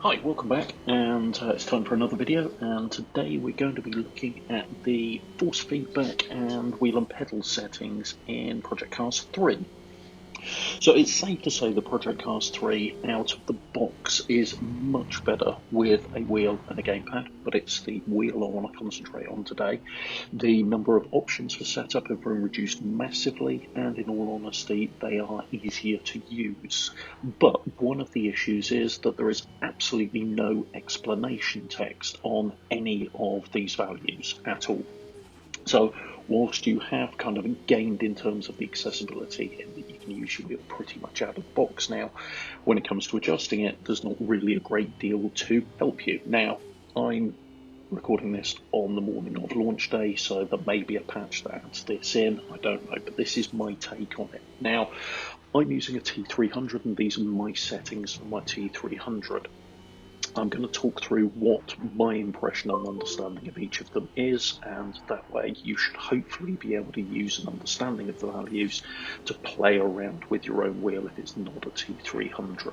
Hi, welcome back, and it's time for another video, and today we're going to be looking at the force feedback and wheel and pedal settings in Project Cars 3. So it's safe to say the Project Cars 3 out of the box is much better with a wheel and a gamepad, but it's the wheel I want to concentrate on today. The number of options for setup have been reduced massively, and in all honesty, they are easier to use. But one of the issues is that there is absolutely no explanation text on any of these values at all. So whilst you have kind of gained in terms of the accessibility in that you can use your wheel pretty much out of the box now, when it comes to adjusting it, there's not really a great deal to help you. Now, I'm recording this on the morning of launch day, so there may be a patch that adds this in, I don't know, but this is my take on it. Now, I'm using a T300 and these are my settings for my T300. I'm going to talk through what my impression and understanding of each of them is, and that way you should hopefully be able to use an understanding of the values to play around with your own wheel if it's not a T300.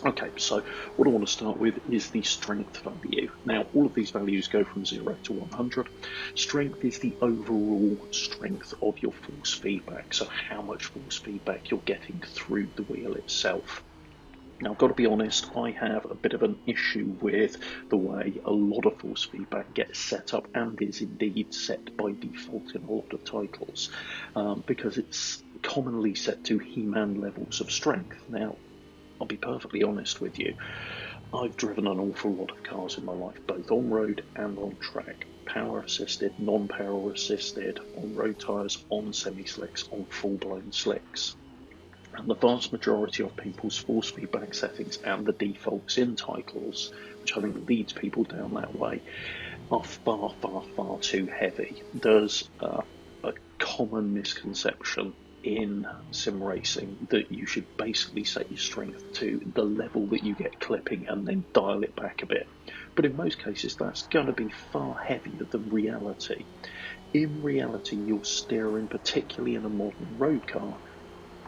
Okay, so what I want to start with is the strength value. Now, all of these values go from 0 to 100. Strength is the overall strength of your force feedback, so how much force feedback you're getting through the wheel itself. Now, I've got to be honest, I have a bit of an issue with the way a lot of force feedback gets set up and is indeed set by default in a lot of titles, because it's commonly set to He-Man levels of strength. Now, I'll be perfectly honest with you, I've driven an awful lot of cars in my life, both on-road and on track. Power assisted, non-power assisted, on road tyres, on semi-slicks, on full-blown slicks. And the vast majority of people's force feedback settings and the defaults in titles, which I think leads people down that way, are far, far, far too heavy. There's a common misconception in sim racing that you should basically set your strength to the level that you get clipping and then dial it back a bit. But in most cases, that's going to be far heavier than reality. In reality, your steering, particularly in a modern road car,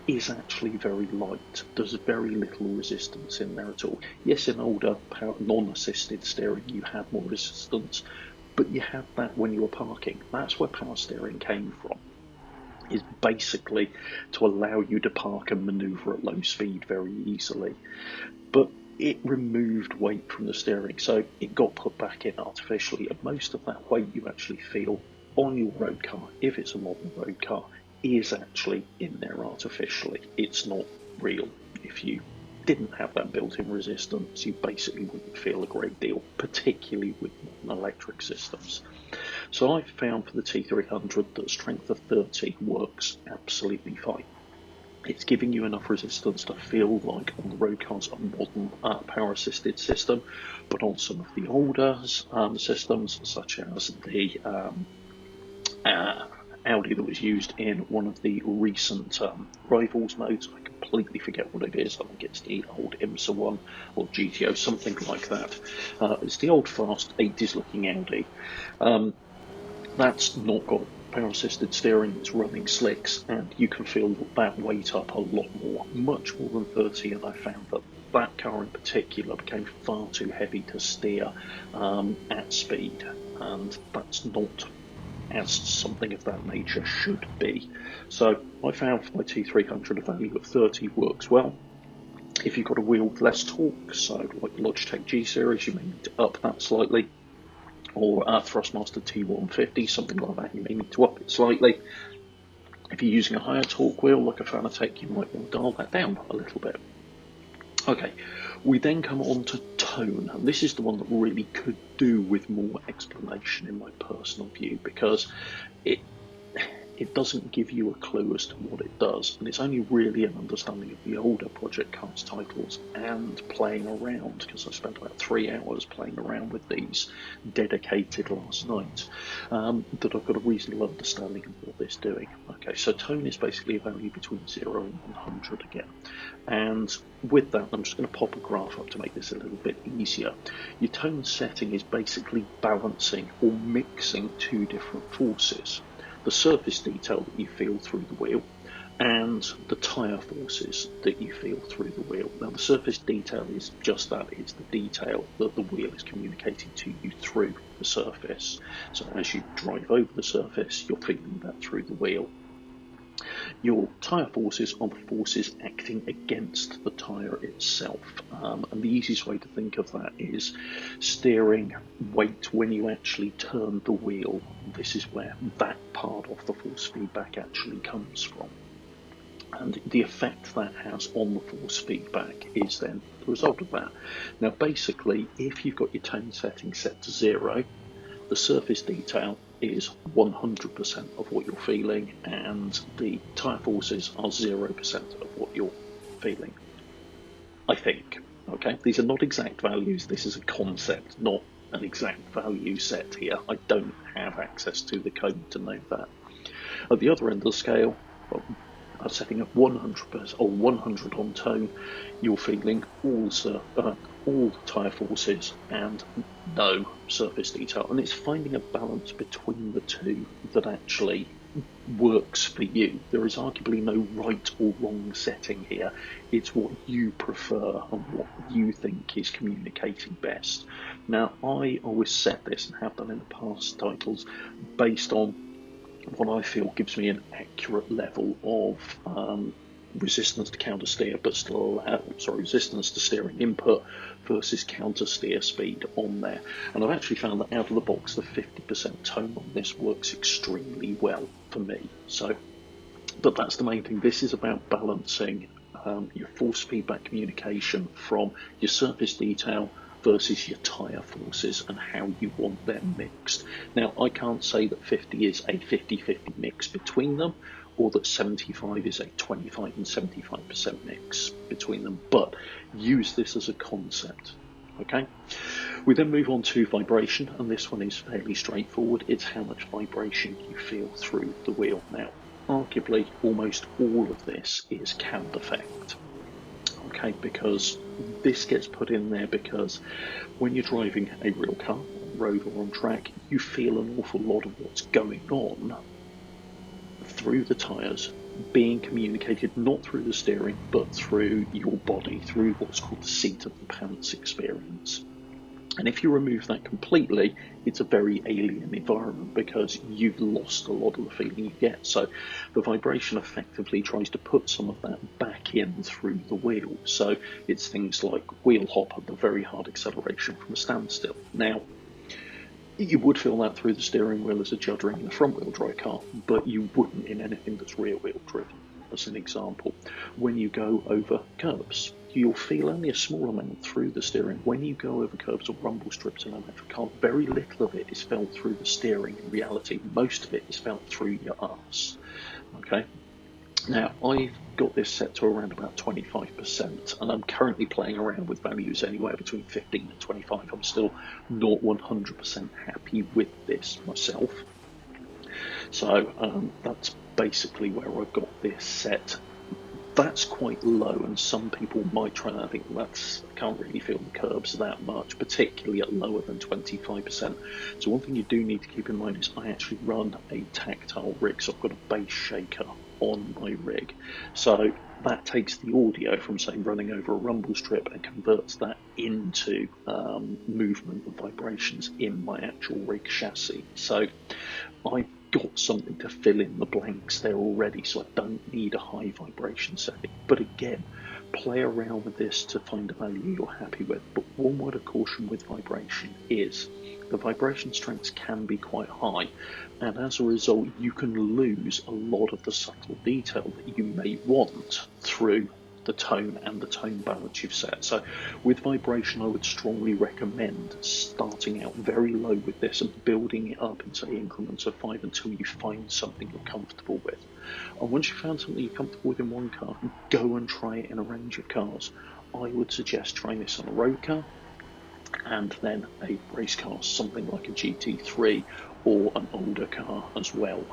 is actually very light. There's very little resistance in there at all. Yes, in older non-assisted steering you have more resistance, but you have that when you're parking. That's where power steering came from, is basically to allow you to park and manoeuvre at low speed very easily. But it removed weight from the steering, so it got put back in artificially, and most of that weight you actually feel on your road car, if it's a modern road car, is actually in there artificially. It's not real. If you didn't have that built-in resistance, you basically wouldn't feel a great deal, particularly with modern electric systems. So I've found for the T300 that strength of 30 works absolutely fine. It's giving you enough resistance to feel like on the road cars a modern power-assisted system, but on some of the older systems, such as the Audi that was used in one of the recent Rivals modes. I completely forget what it is. I think it's the old IMSA one or GTO, something like that. It's the old fast 80s looking Audi. That's not got power assisted steering, it's running slicks, and you can feel that weight up a lot more, much more than 30, and I found that that car in particular became far too heavy to steer at speed, and that's not as something of that nature should be. So I found for my T300 a value of 30 works well. If you've got a wheel with less torque, so like Logitech G series, you may need to up that slightly, or Thrustmaster T150, something like that, you may need to up it slightly. If you're using a higher torque wheel like a Fanatec, you might want to dial that down a little bit. Okay, we then come on to tone, and this is the one that really could do with more explanation in my personal view, because it doesn't give you a clue as to what it does, and it's only really an understanding of the older Project Cars titles and playing around, because I spent about 3 hours playing around with these dedicated last night, that I've got a reasonable understanding of what it's doing. Okay, so tone is basically a value between 0 and 100 again, and with that I'm just going to pop a graph up to make this a little bit easier. Your tone setting is basically balancing or mixing two different forces. The surface detail that you feel through the wheel, and the tyre forces that you feel through the wheel. Now, the surface detail is just that, it's the detail that the wheel is communicating to you through the surface. So as you drive over the surface, you're feeling that through the wheel. Your tyre forces are the forces acting against the tyre itself. And the easiest way to think of that is steering weight when you actually turn the wheel. This is where that part of the force feedback actually comes from. And the effect that has on the force feedback is then the result of that. Now, basically, if you've got your tone setting set to 0, the surface detail is 100% of what you're feeling, and the tyre forces are 0% of what you're feeling, I think. Okay, these are not exact values, this is a concept, not an exact value set here. I don't have access to the code to know that. At the other end of the scale, a setting of 100% or 100 on tone, you're feeling all tyre forces and no surface detail. And it's finding a balance between the two that actually works for you. There is arguably no right or wrong setting here. It's what you prefer and what you think is communicating best. Now, I always set this, and have done in the past titles, based on what I feel gives me an accurate level of resistance to counter steer, but still resistance to steering input versus counter steer speed on there. And I've actually found that out of the box, the 50% tone on this works extremely well for me. So, but that's the main thing. This is about balancing your force feedback communication from your surface detail versus your tyre forces and how you want them mixed. Now, I can't say that 50 is a 50-50 mix between them, or that 75 is a 25 and 75% mix between them, but use this as a concept. Okay, we then move on to vibration, and this one is fairly straightforward. It's how much vibration you feel through the wheel. Now, arguably, almost all of this is canned effect. Okay, because this gets put in there because when you're driving a real car on road or on track, you feel an awful lot of what's going on through the tyres being communicated not through the steering but through your body, through what's called the seat of the pants experience. And if you remove that completely, it's a very alien environment because you've lost a lot of the feeling you get. So the vibration effectively tries to put some of that back in through the wheel. So it's things like wheel hop at the very hard acceleration from a standstill. Now, you would feel that through the steering wheel as a juddering in a front-wheel drive car, but you wouldn't in anything that's rear-wheel driven. As an example, when you go over curbs, you'll feel only a small amount through the steering. When you go over curbs or rumble strips in an electric car, very little of it is felt through the steering. In reality, most of it is felt through your arse. Okay. Now, I've got this set to around about 25%, and I'm currently playing around with values anywhere between 15 and 25. I'm still not 100% happy with this myself. So that's basically where I've got this set. That's quite low, and some people might try and think I can't really feel the curbs that much, particularly at lower than 25%. So one thing you do need to keep in mind is I actually run a tactile rig, so I've got a bass shaker on my rig. So that takes the audio from, say, running over a rumble strip and converts that into movement and vibrations in my actual rig chassis. So I've got something to fill in the blanks there already, so I don't need a high vibration setting. But again, play around with this to find a value you're happy with. But one word of caution with vibration is the vibration strengths can be quite high, and as a result you can lose a lot of the subtle detail that you may want through the tone and the tone balance you've set. So with vibration, I would strongly recommend starting out very low with this and building it up in, say, increments of 5 until you find something you're comfortable with. And once you've found something you're comfortable with in one car, go and try it in a range of cars. I would suggest trying this on a road car and then a race car, something like a GT3 or an older car as well.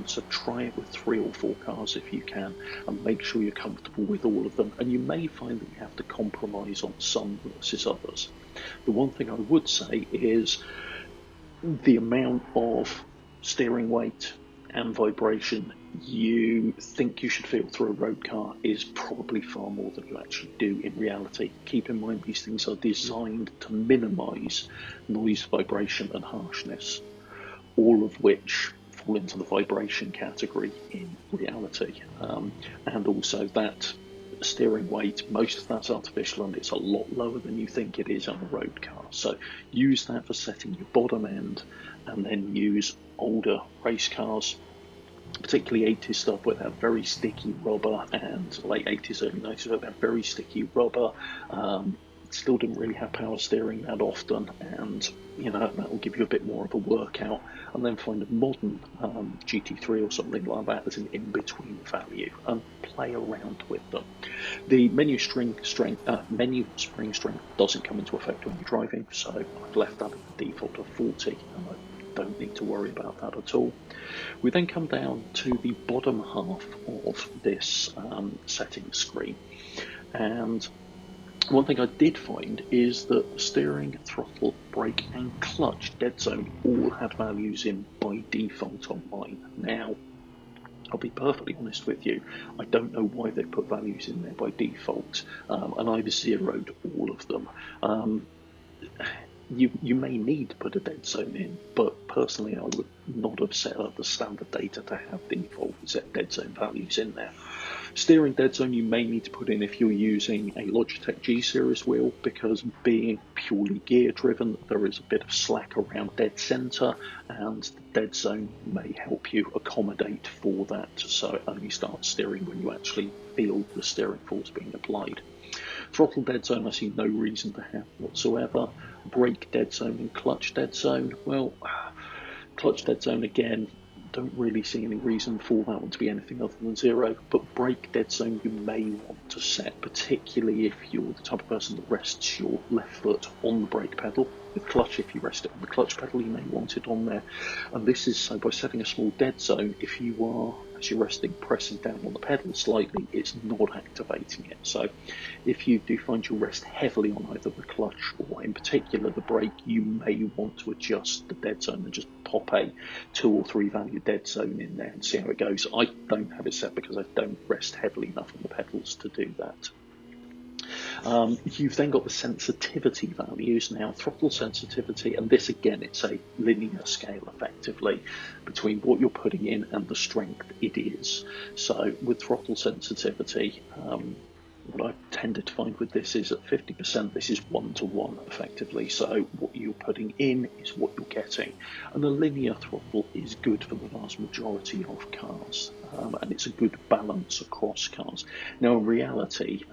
So try it with 3 or 4 cars if you can, and make sure you're comfortable with all of them. And you may find that you have to compromise on some versus others. The one thing I would say is the amount of steering weight and vibration you think you should feel through a road car is probably far more than you actually do in reality. Keep in mind these things are designed to minimise noise, vibration and harshness, all of which fall into the vibration category in reality. And also that steering weight, most of that's artificial and it's a lot lower than you think it is on a road car. So use that for setting your bottom end, and then use older race cars, particularly 80s stuff where they have very sticky rubber, and late 80s, early 90s where they have very sticky rubber. Still didn't really have power steering that often, and that will give you a bit more of a workout. And then find a modern GT3 or something like that as an in-between value and play around with them. The menu spring strength doesn't come into effect when you're driving, so I've left that at the default of 40, and I don't need to worry about that at all. We then come down to the bottom half of this settings screen, and one thing I did find is that the steering, throttle, brake and clutch dead zone all had values in by default on mine. Now, I'll be perfectly honest with you, I don't know why they put values in there by default, and I've zeroed all of them. You may need to put a dead zone in, but personally I would not have set up the standard data to have default set dead zone values in there. Steering dead zone you may need to put in if you're using a Logitech G series wheel, because being purely gear driven there is a bit of slack around dead center, and the dead zone may help you accommodate for that, so it only starts steering when you actually feel the steering force being applied. Throttle dead zone I see no reason to have whatsoever. Brake dead zone and clutch dead zone, well, clutch dead zone again, don't really see any reason for that one to be anything other than 0, but brake dead zone you may want to set, particularly if you're the type of person that rests your left foot on the brake pedal. With clutch, if you rest it on the clutch pedal, you may want it on there. And this is so by setting a small dead zone, if you are, as you're resting, pressing down on the pedal slightly, it's not activating it. So if you do find you rest heavily on either the clutch or in particular the brake, you may want to adjust the dead zone and just pop a 2 or 3 value dead zone in there and see how it goes. I don't have it set because I don't rest heavily enough on the pedals to do that. You've then got the sensitivity values. Now, throttle sensitivity, and this again, it's a linear scale effectively between what you're putting in and the strength it is. So with throttle sensitivity, what I tended to find with this is at 50%, this is 1-to-1 effectively. So what you're putting in is what you're getting. And the linear throttle is good for the vast majority of cars. And it's a good balance across cars. Now, in reality,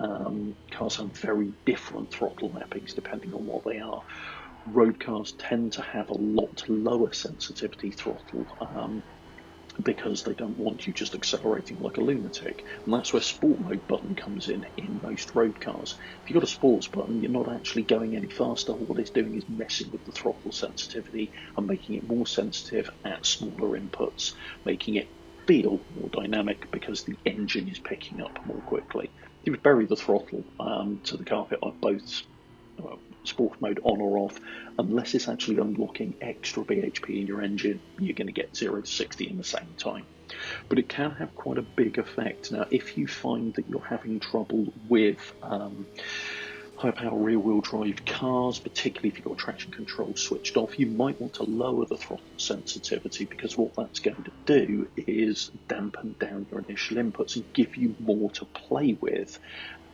cars have very different throttle mappings depending on what they are. Road cars tend to have a lot lower sensitivity throttle, because they don't want you just accelerating like a lunatic. And that's where sport mode button comes in most road cars. If you've got a sports button, you're not actually going any faster. What it's doing is messing with the throttle sensitivity and making it more sensitive at smaller inputs, making it feel more dynamic because the engine is picking up more quickly. If you bury the throttle to the carpet on both sport mode on or off, unless it's actually unlocking extra bhp in your engine, you're going to get 0 to 60 in the same time. But it can have quite a big effect. Now, if you find that you're having trouble with high power rear wheel drive cars, particularly if you've got traction control switched off, you might want to lower the throttle sensitivity, because what that's going to do is dampen down your initial inputs and give you more to play with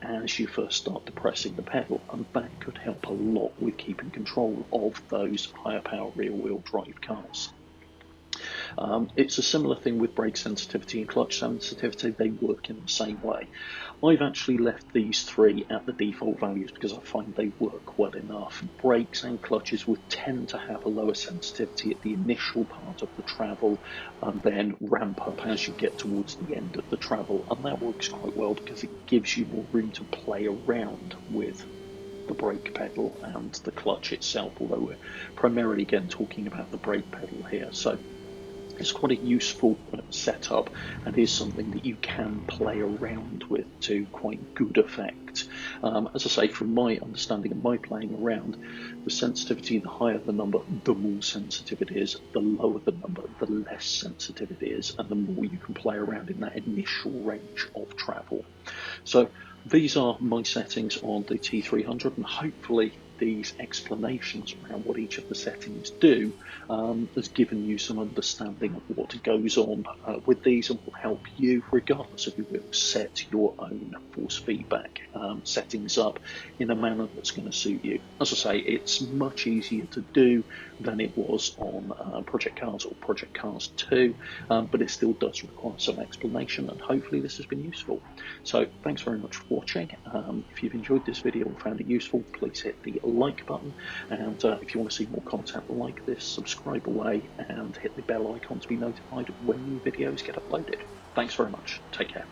as you first start depressing the pedal, and that could help a lot with keeping control of those higher power rear wheel drive cars. It's a similar thing with brake sensitivity and clutch sensitivity. They work in the same way. I've actually left these 3 at the default values because I find they work well enough. Brakes and clutches would tend to have a lower sensitivity at the initial part of the travel and then ramp up as you get towards the end of the travel, and that works quite well because it gives you more room to play around with the brake pedal and the clutch itself, although we're primarily again talking about the brake pedal here. So It's quite a useful setup and is something that you can play around with to quite good effect. As I say, from my understanding and my playing around, the sensitivity, the higher the number, the more sensitive it is, the lower the number, the less sensitive it is, and the more you can play around in that initial range of travel. So these are my settings on the T300, and hopefully these explanations around what each of the settings do has given you some understanding of what goes on with these, and will help you, regardless of your will, set your own force feedback settings up in a manner that's going to suit you. As I say, it's much easier to do than it was on Project Cars or Project Cars 2, but it still does require some explanation, and hopefully this has been useful. So thanks very much for watching. If you've enjoyed this video and found it useful, please hit the like button, and if you want to see more content like this, subscribe away and hit the bell icon to be notified when new videos get uploaded. Thanks very much. Take care.